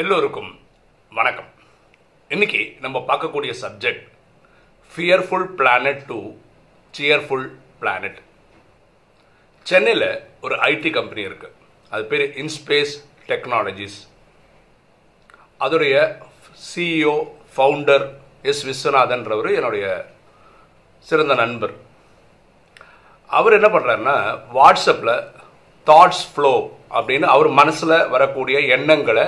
எல்லோருக்கும் வணக்கம். இன்னைக்கு நம்ம பார்க்கக்கூடிய subject fearful planet to cheerful planet. சென்னையில் ஒரு ஐடி கம்பெனி இருக்கு. அது பேர் இன்ஸ்பேஸ் டெக்னாலஜிஸ். அதோடைய சிஇஓ ஃபவுண்டர் விஸ்வநாதன்றவர் என்னுடைய சிறந்த நண்பர். அவர் என்ன பண்ணுறாருன்னா, வாட்ஸ்அப்பில் தாட்ஸ் ஃப்ளோ அப்படின்னு அவர் மனசில் வரக்கூடிய எண்ணங்களை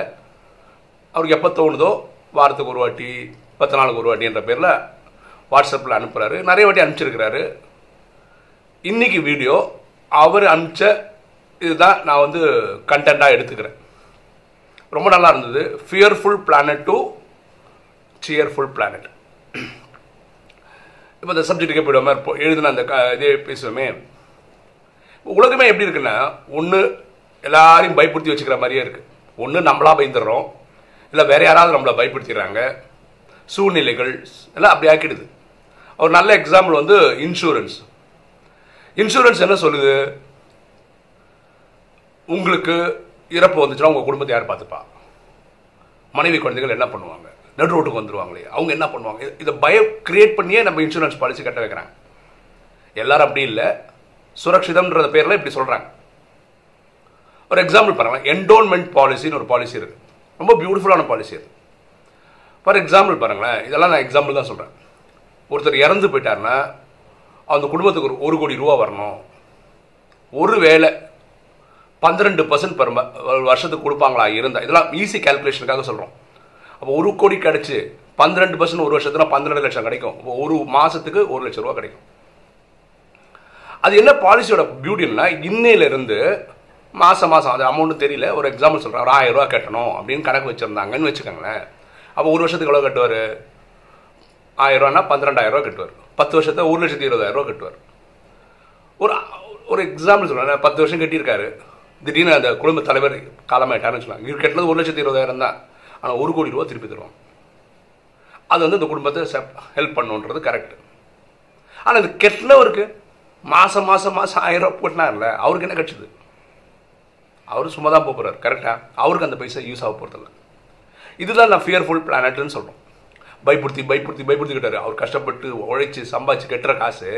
அவருக்கு எப்போ தோணுதோ வாரத்துக்கு ஒரு வாட்டி 10 நாளுக்கு ஒரு வாட்டின்ற பேரில் வாட்ஸ்அப்பில் அனுப்புகிறாரு. நிறைய வாட்டி அனுப்பிச்சிருக்கிறாரு. இன்னைக்கு வீடியோ அவர் அனுப்பிச்ச இதுதான் நான் கண்டென்ட்டாக எடுத்துக்கிறேன். ரொம்ப நல்லா இருந்தது. Fearful planet to cheerful planet. இப்போ இந்த சப்ஜெக்ட்டுக்கே போயிடுவோமே, எழுதுன அந்த இதே பேசுவோமே. உலகமே எப்படி இருக்குன்னா, ஒன்று எல்லாரையும் பயப்படுத்தி வச்சுக்கிற மாதிரியே இருக்குது. ஒன்று நம்மளா பயந்துடுறோம், இல்லை வேற யாராவது நம்மளை பயப்படுத்திடுறாங்க. சூழ்நிலைகள் எல்லாம் அப்படி ஆக்கிடுது. ஒரு நல்ல எக்ஸாம்பிள் இன்சூரன்ஸ். இன்சூரன்ஸ் என்ன சொல்லுது? உங்களுக்கு இறப்பு வந்துச்சுன்னா உங்கள் குடும்பத்தை யார் பார்த்துப்பா? மனைவி குழந்தைகள் என்ன பண்ணுவாங்க? நடு ரோட்டுக்கு வந்துடுவாங்களே, அவங்க என்ன பண்ணுவாங்க? இதை பயம் கிரியேட் பண்ணியே நம்ம இன்சூரன்ஸ் பாலிசி கட்ட வைக்கிறாங்க. எல்லாரும் அப்படி இல்லை, சுரக்ஷிதம்ன்ற பேரில் இப்படி சொல்கிறாங்க. ஒரு எக்ஸாம்பிள் பாருங்கள், என்டோன்மெண்ட் பாலிசின்னு ஒரு பாலிசி இருக்குது. ரொம்ப பியூட்டிஃபுல்லான பாலிசி அது. ஃபார் எக்ஸாம்பிள் பாருங்களேன், இதெல்லாம் நான் எக்ஸாம்பிள் தான் சொல்கிறேன். ஒருத்தர் இறந்து போயிட்டாருன்னா அந்த குடும்பத்துக்கு ஒரு 1 கோடி ரூபா வரணும். ஒரு வேலை 12% வருஷத்துக்கு கொடுப்பாங்களா இருந்தால், இதெல்லாம் ஈஸி கால்குலேஷனுக்காக சொல்கிறோம். அப்போ 1 கோடி கிடச்சி 12% ஒரு வருஷத்துக்கு 12 லட்சம் கிடைக்கும். ஒரு மாதத்துக்கு 1 லட்சம் ரூபா கிடைக்கும். அது என்ன பாலிசியோட பியூட்டின்னா, இன்னையிலிருந்து மாதம் அது அமௌண்ட்டு தெரியல, ஒரு எக்ஸாம்பிள் சொல்கிறேன், ஒரு 1000 ரூபா கட்டணும் அப்படின்னு கணக்கு வச்சுருந்தாங்கன்னு வச்சுக்கோங்களேன். அப்போ ஒரு வருஷத்துக்கு எவ்வளோ கட்டுவார்? 1000 ரூபான்னா 12,000 ரூபா கட்டுவார். 10 வருஷத்தை 1,20,000 ரூபா கட்டுவார். ஒரு எக்ஸாம்பிள் சொல்கிறேன், 10 வருஷம் கட்டியிருக்காரு. திடீர்னு அந்த குடும்ப தலைவர் காலமாயிட்டாருன்னு வச்சுக்கலாம். இவர் கட்டினது 1,20,000 தான். ஆனால் 1 கோடி ரூபா திருப்பி தருவாங்க. அது இந்த குடும்பத்தை ஹெல்ப் பண்ணுன்றது கரெக்ட். ஆனால் இது கெட்டினவருக்கு மாதம் 1000 ரூபா போட்டினார்ல, அவருக்கு என்ன கிடச்சிது? அவர் சும்மா தான் போகிறார். கரெக்டாக அவருக்கு அந்த பைசா யூஸ் ஆக போகிறதில்ல. இதுதான் நான் ஃபியர்ஃபுல் பிளானட்னு சொல்கிறோம். பயப்படுத்திக்கிட்டாரு. அவர் கஷ்டப்பட்டு உழைச்சி சம்பாதிச்சு கட்டுற காசு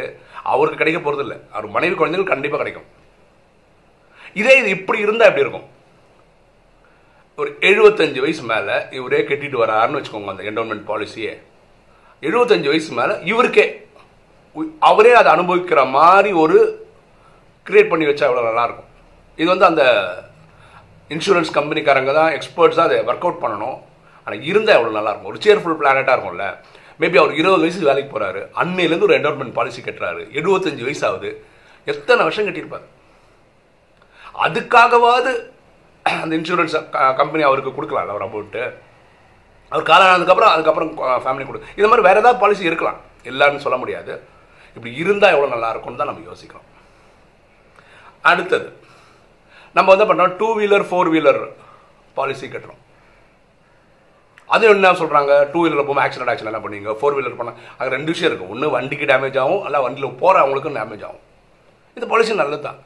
அவருக்கு கிடைக்க போகிறதில்ல. அவர் மனைவி குழந்தைகள் கண்டிப்பாக கிடைக்கும். இது இப்படி இருந்தால் எப்படி இருக்கும்? ஒரு 75 வயசு மேலே இவரே கட்டிட்டு வராருன்னு வச்சுக்கோங்க. அந்த என்டோன்மெண்ட் பாலிசியே 75 வயசு மேலே இவருக்கே அவரே அதை அனுபவிக்கிற மாதிரி ஒரு கிரியேட் பண்ணி வச்சா எவ்வளோ நல்லாயிருக்கும். இது அந்த இன்சூரன்ஸ் கம்பெனிக்காரங்க தான் எக்ஸ்பர்ட்ஸ் தான் அதை ஒர்க் அவுட் பண்ணணும். ஆனால் இருந்தால் எவ்வளோ நல்லாயிருக்கும். ஒரு சேர்ஃபுல் பிளானட்டாக இருக்கும்ல. மேபி அவர் 20 வயசுக்கு வேலைக்கு போகிறாரு, அன்னையிலேருந்து ஒரு என்டோன்மெண்ட் பாலிசி கட்டுறாரு. 75 வயசு ஆகுது. எத்தனை வருஷம் கட்டியிருப்பார்? அதுக்காகவாது அந்த இன்சூரன்ஸ் கம்பெனி அவருக்கு கொடுக்கலாம்ல ஒரு அமௌண்ட்டு. அவர் காலம் அதுக்கப்புறம் ஃபேமிலி கொடு. இது மாதிரி வேறு ஏதாவது பாலிசி இருக்கலாம், எல்லாருன்னு சொல்ல முடியாது. இப்படி இருந்தால் எவ்வளோ நல்லா இருக்கும்னு தான் நம்ம யோசிக்கிறோம். அடுத்தது நம்ம பண்ணுறோம், 2 வீலர் 4 வீலர் பாலிசி கட்டுறோம். அது என்ன சொல்கிறாங்க, 2 வீலரில் போகும்போது ஆக்சிடென்ட் என்ன பண்ணுவீங்க, 4 வீலர் போனால் அது 2 விஷயம் இருக்குது. ஒன்று வண்டிக்கு டேமேஜ் ஆகும், இல்லை வண்டியில் போகிற அவங்களுக்கும் டேமேஜ் ஆகும். இந்த பாலிசி நல்லது தான்.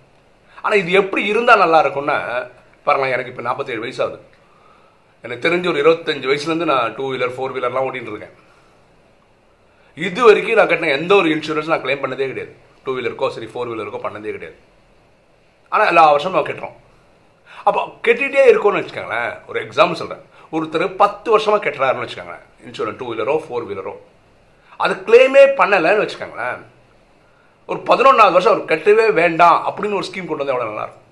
ஆனால் இது எப்படி இருந்தால் நல்லா இருக்கும்னா பாருங்களேன், எனக்கு இப்போ 47 வயசு ஆகுது. எனக்கு தெரிஞ்சு ஒரு 25 வயசுலேருந்து நான் 2 வீலர் 4 வீலர்லாம் ஓட்டிகிட்டு இருக்கேன். இது வரைக்கும் நான் கட்டின எந்த ஒரு இன்சூரன்ஸ் நான் கிளைம் பண்ணதே கிடையாது. 2 வீலருக்கோ சரி 4 வீலருக்கோ பண்ணதே கிடையாது. ஆனால் எல்லா வருஷமும் நம்ம கட்டுறோம். அப்போ கட்டிகிட்டே இருக்கோன்னு வச்சுக்கோங்களேன். ஒரு எக்ஸாம்பிள் சொல்கிறேன், ஒருத்தர் 10 வருஷமாக கட்டுறாருன்னு வச்சுக்கோங்களேன், இன்சூரன்ஸ் 2 வீலரோ 4 வீலரோ, அது கிளைமே பண்ணலைன்னு வச்சுக்கோங்களேன். ஒரு 11வது வருஷம் அவர் கட்டவே வேண்டாம் அப்படின்னு ஒரு ஸ்கீம் கொண்டு வந்து எவ்வளோ நல்லாயிருக்கும்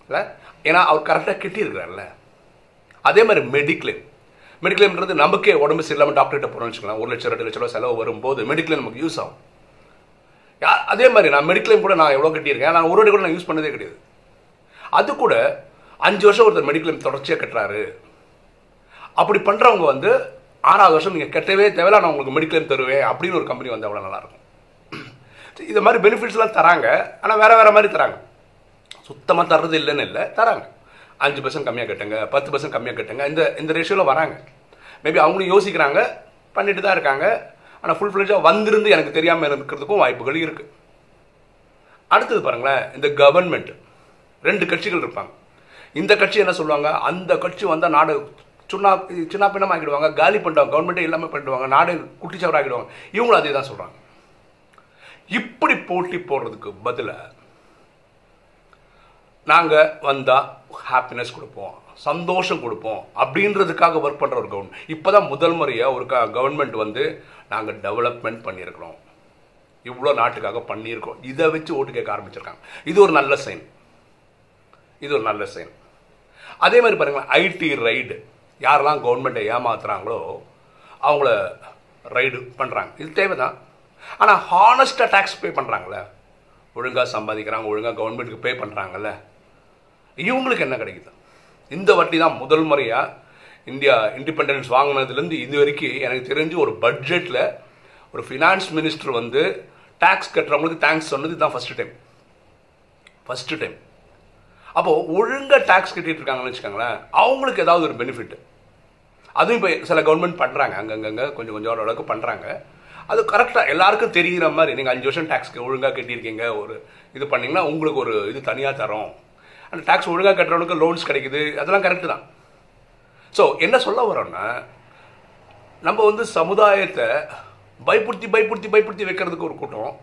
இல்லை? ஏன்னா அவர் கரெக்டாக கட்டியிருக்கிறார்ல. அதே மாதிரி மெடிக்ளைம்ன்றது நமக்கே உடம்பு சரியில்லாமல் டாக்டர்கிட்ட போகிறோம்னு வச்சுக்கலாம். 1 லட்சம் 2 லட்ச ரூபா செலவு வரும்போது மெடிக்ளைம் நமக்கு யூஸ் ஆகும். அதே மாதிரி நான் மெடிக்ளைம் கூட நான் எவ்வளோ கட்டியிருக்கேன், நான் ஒரு வாட்டி கூட நான் யூஸ் பண்ணதே கிடையாது. அது கூட 5 வருஷம் ஒருத்தர் மெடிக்ளைம் தொடர்ச்சியாக கட்டுறாரு. அப்படி பண்ணுறவங்க 6வது வருஷம் நீங்கள் கட்டவே தேவையில்ல, நான் உங்களுக்கு மெடிக்ளைம் தருவேன் அப்படின்னு ஒரு கம்பெனி அவ்வளோ நல்லாயிருக்கும். இது மாதிரி பெனிஃபிட்ஸ்லாம் தராங்க. ஆனால் வேறு மாதிரி தராங்க. சுத்தமாக தர்றது இல்லைன்னு இல்லை, தராங்க. 5% கம்மியாக கட்டுங்க, 10% கம்மியாக கட்டுங்க, இந்த ரேஷியோவில் வராங்க. மேபி அவங்களும் யோசிக்கிறாங்க, பண்ணிட்டு தான் இருக்காங்க. ஆனால் ஃபுல் ஃப்ளெட்ஜாக வந்திருந்து எனக்கு தெரியாமல் இருக்கிறதுக்கும் வாய்ப்புகள் இருக்குது. அடுத்தது பாருங்களேன், இந்த கவர்மெண்ட் 2 கட்சிகள் இருப்பாங்க. இந்த கட்சி என்ன சொல்லுவாங்க, அந்த கட்சி வந்தால் நாடு சின்ன பின்னம் ஆகிடுவாங்க, காலி பண்ணிடுவாங்க, கவர்மெண்ட்டே எல்லாமே பண்ணிடுவாங்க, நாடு குட்டிச்சவர் ஆகிடுவாங்க. இவங்களும் அதே தான் சொல்கிறாங்க. இப்படி போட்டி போடுறதுக்கு பதிலாக நாங்கள் வந்தால் ஹாப்பினஸ் கொடுப்போம், சந்தோஷம் கொடுப்போம் அப்படின்றதுக்காக ஒர்க் பண்ணுற ஒரு கவர்மெண்ட். இப்போ தான் முதல் முறையாக ஒரு கவர்மெண்ட் வந்து நாங்கள் டெவலப்மெண்ட் பண்ணியிருக்கிறோம், இவ்வளோ நாட்டுக்காக பண்ணியிருக்கோம், இதை வச்சு ஓட்டு கேட்க ஆரம்பிச்சிருக்காங்க. இது ஒரு நல்ல சைன், இது ஒரு நல்ல சைன். அதே மாதிரி பாருங்களேன், ஐடி ரைடு, யாரெல்லாம் கவர்மெண்ட்டை ஏமாத்துறாங்களோ அவங்கள ரைடு பண்ணுறாங்க. இது தேவை தான். ஆனால் ஹானஸ்ட்டாக டேக்ஸ் பே பண்ணுறாங்களே, ஒழுங்காக சம்பாதிக்கிறாங்க, ஒழுங்காக கவர்மெண்ட்டுக்கு பே பண்ணுறாங்கல்ல, இவங்களுக்கு என்ன கிடைக்குது? இந்த வாட்டி தான் முதல் முறையாக இந்தியா இண்டிபெண்டன்ஸ் வாங்கினதுலேருந்து இது வரைக்கும் எனக்கு தெரிஞ்சு ஒரு பட்ஜெட்டில் ஒரு ஃபினான்ஸ் மினிஸ்டர் வந்து டேக்ஸ் கட்டுறவங்களுக்கு தேங்க்ஸ் சொன்னது தான் ஃபஸ்ட்டு டைம். அப்போது ஒழுங்காக டேக்ஸ் கட்டிட்டு இருக்காங்கன்னு வச்சுக்கோங்களேன், அவங்களுக்கு ஏதாவது ஒரு பெனிஃபிட். அதுவும் இப்போ சில கவர்மெண்ட் பண்ணுறாங்க, அங்கங்கே கொஞ்சம் அளவுக்கு பண்ணுறாங்க. அது கரெக்டாக எல்லாருக்கும் தெரிகிற மாதிரி, நீங்கள் 5 வருஷம் டேக்ஸ்க்கு ஒழுங்காக கட்டியிருக்கீங்க, ஒரு இது பண்ணிங்கன்னா உங்களுக்கு ஒரு இது தனியாக தரோம், அந்த டேக்ஸ் ஒழுங்காக கட்டுறவனுக்கு லோன்ஸ் கிடைக்குது, அதெல்லாம் கரெக்டு தான். ஸோ என்ன சொல்ல வரோன்னா, நம்ம வந்து சமுதாயத்தை பயப்படுத்தி வைக்கிறதுக்கு ஒரு கூட்டம்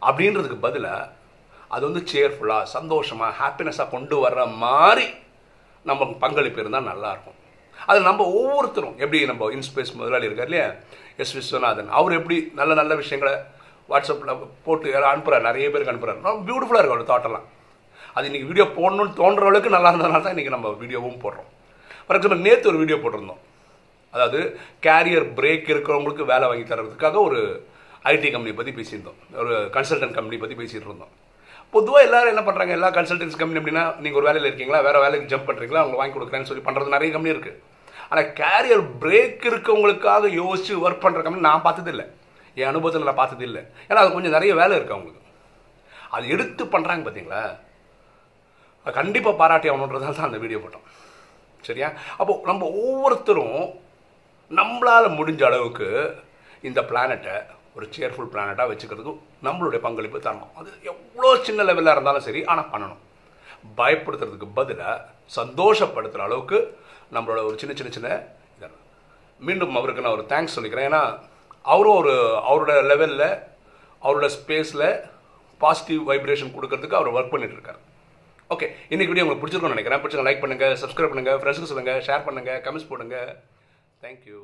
அப்படின்றதுக்கு பதிலாக அது வந்து சேர்ஃபுல்லாக, சந்தோஷமாக, ஹாப்பினஸாக கொண்டு வர்ற மாதிரி நம்ம பங்களிப்பு இருந்தால் நல்லாயிருக்கும். அது நம்ம ஒவ்வொருத்தரும் எப்படி, நம்ம இன்ஸ்பேஸ் முதலாளி இருக்கார் இல்லையா, எஸ் விஸ்வநாதன், அவர் எப்படி நல்ல நல்ல விஷயங்களை வாட்ஸ்அப்பில் போட்டு அனுப்புகிறார், நிறைய பேருக்கு அனுப்புகிறார். ரொம்ப பியூட்டிஃபுல்லாக இருக்கும் அவர் தாட்டெல்லாம். அது இன்றைக்கி வீடியோ போடணும்னு தோன்ற அளவுக்கு நல்லா இருந்ததுனால தான் இன்றைக்கி நம்ம வீடியோவும் போடுறோம். ஃபார் எக்ஸாம்பிள் நேற்று ஒரு வீடியோ போட்டிருந்தோம், அதாவது கேரியர் பிரேக் இருக்கிறவங்களுக்கு வேலை வாங்கி தர்றதுக்காக ஒரு ஐடி கம்பெனி பற்றி பேசியிருந்தோம், ஒரு கன்சல்டன்ட் கம்பெனி பற்றி பேசிகிட்டு இருந்தோம். பொதுவாக எல்லாரும் என்ன பண்ணுறாங்க, எல்லா கன்சல்டன்சி கம்பெனி அப்படின்னா நீங்கள் ஒரு வேலையில் இருக்கீங்களா, வேறு வேலைக்கு ஜம்ப் பண்ணுறீங்களா, அவங்க வாங்கி கொடுக்குறேன்னு சொல்லி பண்ணுறது நிறைய கம்பெனி இருக்குது. ஆனால் கேரியர் பிரேக் இருக்கவங்களுக்காக யோசிச்சு ஒர்க் பண்ணுற கம்பெனி நான் பார்த்ததில்லை, என் அனுபவத்தில் நான் பார்த்ததில்லை. ஏன்னா அது கொஞ்சம் நிறைய வேலை இருக்குது அவங்களுக்கு, அது எடுத்து பண்ணுறாங்க பார்த்தீங்களா, அது கண்டிப்பாக பாராட்டி ஆகணுன்றதால தான் அந்த வீடியோ போட்டோம். சரியா? அப்போது நம்ம ஒவ்வொருத்தரும் நம்மளால் முடிஞ்ச அளவுக்கு இந்த பிளானட்டை ஒரு சேர்ஃபுல் பிளானட்டாக வச்சுக்கிறதுக்கு நம்மளுடைய பங்களிப்பு தரணும். அது எவ்வளோ சின்ன லெவலில் இருந்தாலும் சரி, ஆனால் பண்ணணும். பயப்படுத்துறதுக்கு பதிலாக சந்தோஷப்படுத்துகிற அளவுக்கு நம்மளோட ஒரு சின்ன இதெல்லாம். மீண்டும் அவருக்கு நான் ஒரு தேங்க்ஸ் சொல்லிக்கிறேன். ஏன்னா அவரும் அவரோட லெவலில், அவரோட ஸ்பேஸில் பாசிட்டிவ் வைப்ரேஷன் கொடுக்கறதுக்கு அவர் ஒர்க் பண்ணிட்டு இருக்காரு. ஓகே, இன்னைக்கு வீடியோ உங்களுக்கு பிடிச்சிருக்கும்னு நினைக்கிறேன். பிடிச்சிருக்க லைக் பண்ணுங்கள், சப்ஸ்கிரைப் பண்ணுங்கள், ஃப்ரெண்ட்ஸுக்கு சொல்லுங்கள், ஷேர் பண்ணுங்கள், கமெண்ட்ஸ் போடுங்க. தேங்க்யூ.